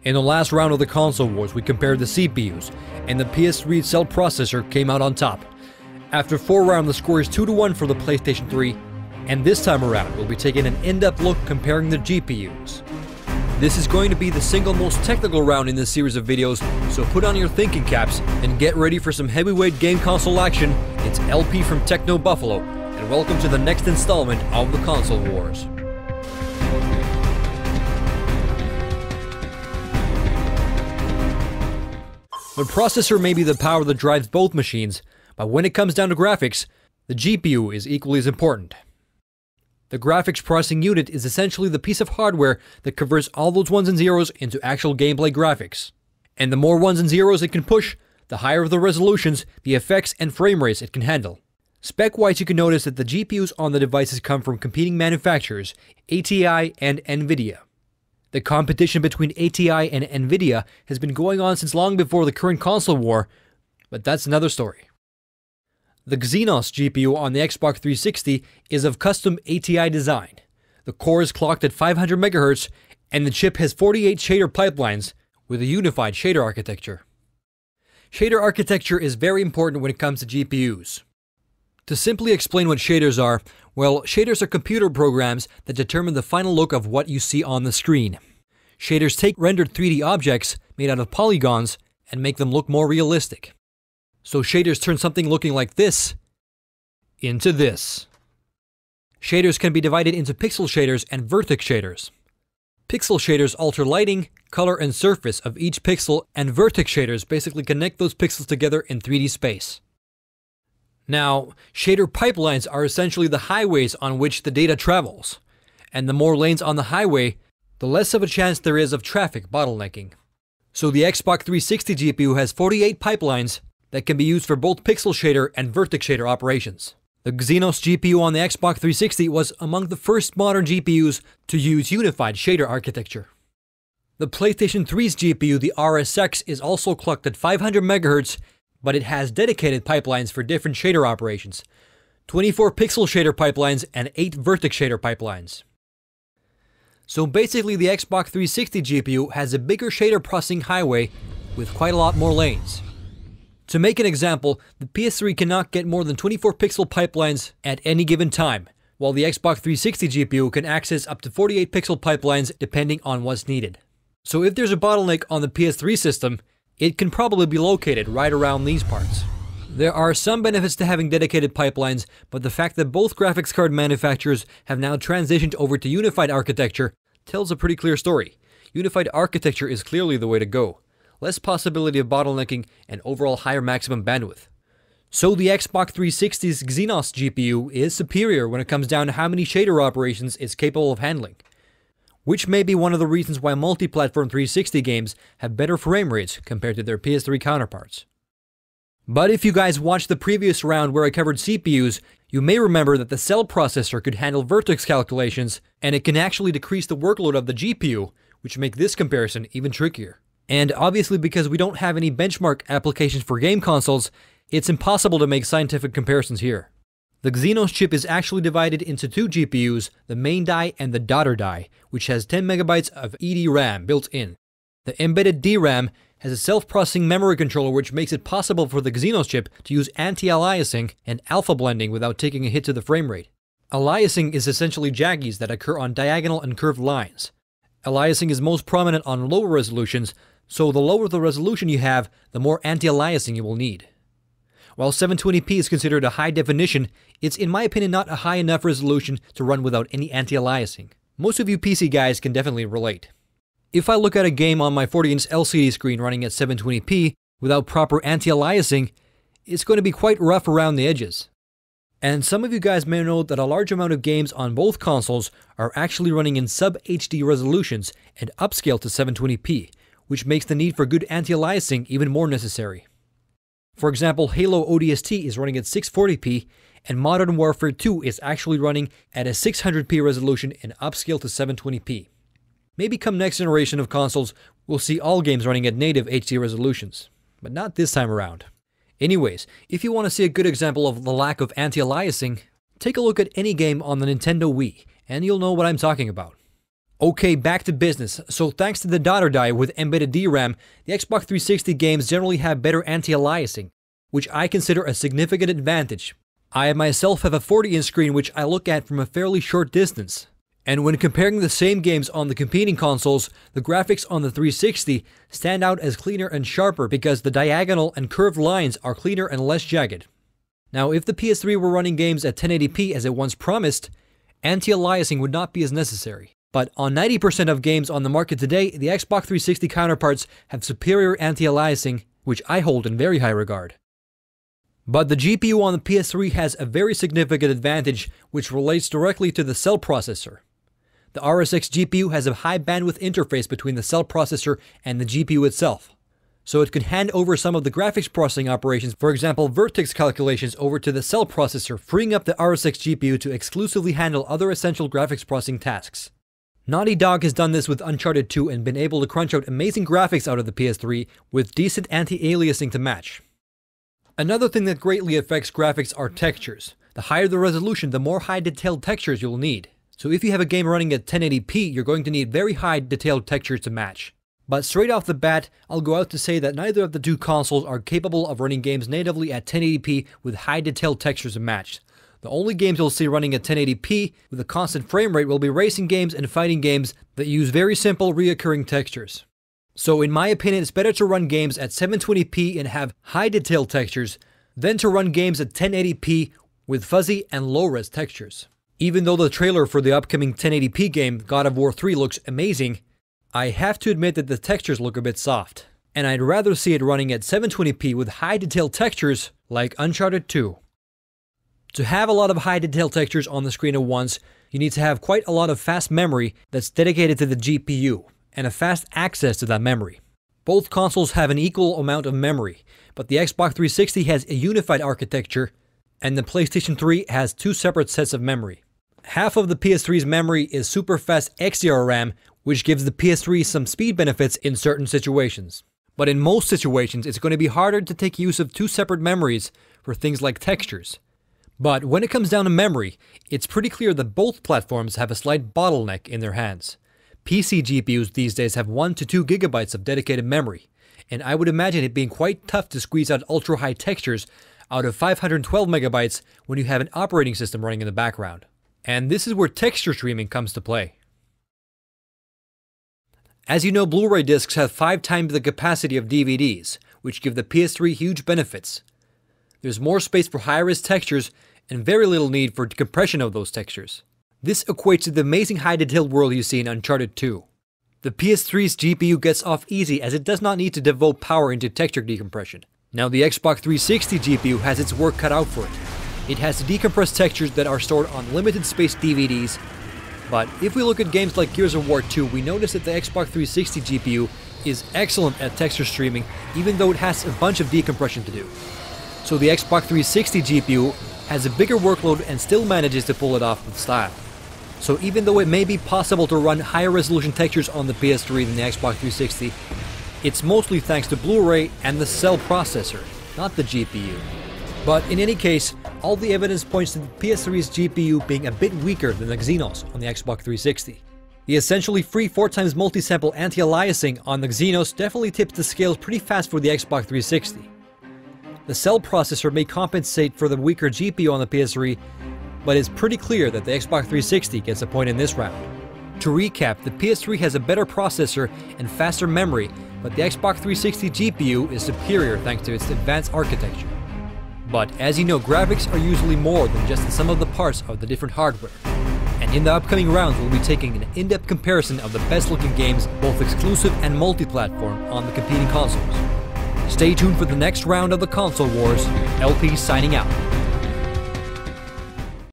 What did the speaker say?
In the last round of the console wars, we compared the CPUs, and the PS3 cell processor came out on top. After 4 rounds, the score is 2-1 for the PlayStation 3, and this time around, we'll be taking an in-depth look comparing the GPUs. This is going to be the single most technical round in this series of videos, so put on your thinking caps and get ready for some heavyweight game console action. It's LP from Techno Buffalo, and welcome to the next installment of the console wars. The processor may be the power that drives both machines, but when it comes down to graphics, the GPU is equally as important. The graphics processing unit is essentially the piece of hardware that converts all those ones and zeros into actual gameplay graphics. And the more ones and zeros it can push, the higher the resolutions, the effects, and frame rates it can handle. Spec-wise, you can notice that the GPUs on the devices come from competing manufacturers, ATI and NVIDIA. The competition between ATI and NVIDIA has been going on since long before the current console war, but that's another story. The Exynos GPU on the Xbox 360 is of custom ATI design. The core is clocked at 500 MHz, and the chip has 48 shader pipelines with a unified shader architecture. Shader architecture is very important when it comes to GPUs. To simply explain what shaders are, well, shaders are computer programs that determine the final look of what you see on the screen. Shaders take rendered 3D objects made out of polygons and make them look more realistic. So shaders turn something looking like this into this. Shaders can be divided into pixel shaders and vertex shaders. Pixel shaders alter lighting, color, and surface of each pixel, and vertex shaders basically connect those pixels together in 3D space. Now, shader pipelines are essentially the highways on which the data travels, and the more lanes on the highway, the less of a chance there is of traffic bottlenecking. So the Xbox 360 GPU has 48 pipelines that can be used for both pixel shader and vertex shader operations. The Exynos GPU on the Xbox 360 was among the first modern GPUs to use unified shader architecture. The PlayStation 3's GPU, the RSX, is also clocked at 500 MHz, but it has dedicated pipelines for different shader operations, 24 pixel shader pipelines and 8 vertex shader pipelines. So basically the Xbox 360 GPU has a bigger shader processing highway with quite a lot more lanes. To make an example, the PS3 cannot get more than 24 pixel pipelines at any given time, while the Xbox 360 GPU can access up to 48 pixel pipelines depending on what's needed. So if there's a bottleneck on the PS3 system, it can probably be located right around these parts. There are some benefits to having dedicated pipelines, but the fact that both graphics card manufacturers have now transitioned over to unified architecture tells a pretty clear story. Unified architecture is clearly the way to go. Less possibility of bottlenecking and overall higher maximum bandwidth. So the Xbox 360's Exynos GPU is superior when it comes down to how many shader operations it's capable of handling, which may be one of the reasons why multi-platform 360 games have better frame rates compared to their PS3 counterparts. But if you guys watched the previous round where I covered CPUs, you may remember that the cell processor could handle vertex calculations, and it can actually decrease the workload of the GPU, which make this comparison even trickier. And obviously because we don't have any benchmark applications for game consoles, it's impossible to make scientific comparisons here. The Exynos chip is actually divided into 2 GPUs, the main die and the daughter die, which has 10 MB of EDRAM built in. The embedded DRAM has a self-processing memory controller which makes it possible for the Exynos chip to use anti-aliasing and alpha blending without taking a hit to the frame rate. Aliasing is essentially jaggies that occur on diagonal and curved lines. Aliasing is most prominent on lower resolutions, so the lower the resolution you have, the more anti-aliasing you will need. While 720p is considered a high definition, it's in my opinion not a high enough resolution to run without any anti-aliasing. Most of you PC guys can definitely relate. If I look at a game on my 40-inch LCD screen running at 720p without proper anti-aliasing, it's going to be quite rough around the edges. And some of you guys may know that a large amount of games on both consoles are actually running in sub-HD resolutions and upscale to 720p, which makes the need for good anti-aliasing even more necessary. For example, Halo ODST is running at 640p, and Modern Warfare 2 is actually running at a 600p resolution and upscale to 720p. Maybe come next generation of consoles, we'll see all games running at native HD resolutions, but not this time around. Anyways, if you want to see a good example of the lack of anti-aliasing, take a look at any game on the Nintendo Wii, and you'll know what I'm talking about. Okay, back to business. So thanks to the daughter die with embedded DRAM, the Xbox 360 games generally have better anti-aliasing, which I consider a significant advantage. I myself have a 40-inch screen which I look at from a fairly short distance. And when comparing the same games on the competing consoles, the graphics on the 360 stand out as cleaner and sharper because the diagonal and curved lines are cleaner and less jagged. Now, if the PS3 were running games at 1080p as it once promised, anti-aliasing would not be as necessary. But on 90% of games on the market today, the Xbox 360 counterparts have superior anti-aliasing, which I hold in very high regard. But the GPU on the PS3 has a very significant advantage, which relates directly to the cell processor. The RSX GPU has a high bandwidth interface between the cell processor and the GPU itself, so it can hand over some of the graphics processing operations, for example vertex calculations, over to the cell processor, freeing up the RSX GPU to exclusively handle other essential graphics processing tasks. Naughty Dog has done this with Uncharted 2 and been able to crunch out amazing graphics out of the PS3 with decent anti-aliasing to match. Another thing that greatly affects graphics are textures. The higher the resolution, the more high detailed textures you'll need. So if you have a game running at 1080p, you're going to need very high detailed textures to match. But straight off the bat, I'll go out to say that neither of the two consoles are capable of running games natively at 1080p with high detailed textures to match. The only games you'll see running at 1080p with a constant frame rate will be racing games and fighting games that use very simple reoccurring textures. So in my opinion, it's better to run games at 720p and have high detailed textures than to run games at 1080p with fuzzy and low-res textures. Even though the trailer for the upcoming 1080p game, God of War 3, looks amazing, I have to admit that the textures look a bit soft. And I'd rather see it running at 720p with high detailed textures like Uncharted 2. To have a lot of high detailed textures on the screen at once, you need to have quite a lot of fast memory that's dedicated to the GPU, and a fast access to that memory. Both consoles have an equal amount of memory, but the Xbox 360 has a unified architecture, and the PlayStation 3 has two separate sets of memory. Half of the PS3's memory is super fast XDR RAM, which gives the PS3 some speed benefits in certain situations. But in most situations, it's going to be harder to take use of two separate memories for things like textures. But when it comes down to memory, it's pretty clear that both platforms have a slight bottleneck in their hands. PC GPUs these days have 1 to 2 gigabytes of dedicated memory, and I would imagine it being quite tough to squeeze out ultra-high textures out of 512 megabytes when you have an operating system running in the background. And this is where texture streaming comes to play. As you know, Blu-ray discs have 5 times the capacity of DVDs, which give the PS3 huge benefits. There's more space for high-res textures and very little need for compression of those textures. This equates to the amazing high-detailed world you see in Uncharted 2. The PS3's GPU gets off easy as it does not need to devote power into texture decompression. Now the Xbox 360 GPU has its work cut out for it. It has decompressed textures that are stored on limited space DVDs, but if we look at games like Gears of War 2, we notice that the Xbox 360 GPU is excellent at texture streaming, even though it has a bunch of decompression to do. So the Xbox 360 GPU has a bigger workload and still manages to pull it off with style. So even though it may be possible to run higher resolution textures on the PS3 than the Xbox 360, it's mostly thanks to Blu-ray and the cell processor, not the GPU. But in any case, all the evidence points to the PS3's GPU being a bit weaker than the Xenos on the Xbox 360. The essentially free 4x multi-sample anti-aliasing on the Xenos definitely tips the scales pretty fast for the Xbox 360. The cell processor may compensate for the weaker GPU on the PS3, but it's pretty clear that the Xbox 360 gets a point in this round. To recap, the PS3 has a better processor and faster memory, but the Xbox 360 GPU is superior thanks to its advanced architecture. But as you know, graphics are usually more than just the sum of the parts of the different hardware. And in the upcoming rounds, we'll be taking an in-depth comparison of the best looking games, both exclusive and multi-platform, on the competing consoles. Stay tuned for the next round of the Console Wars. LP signing out.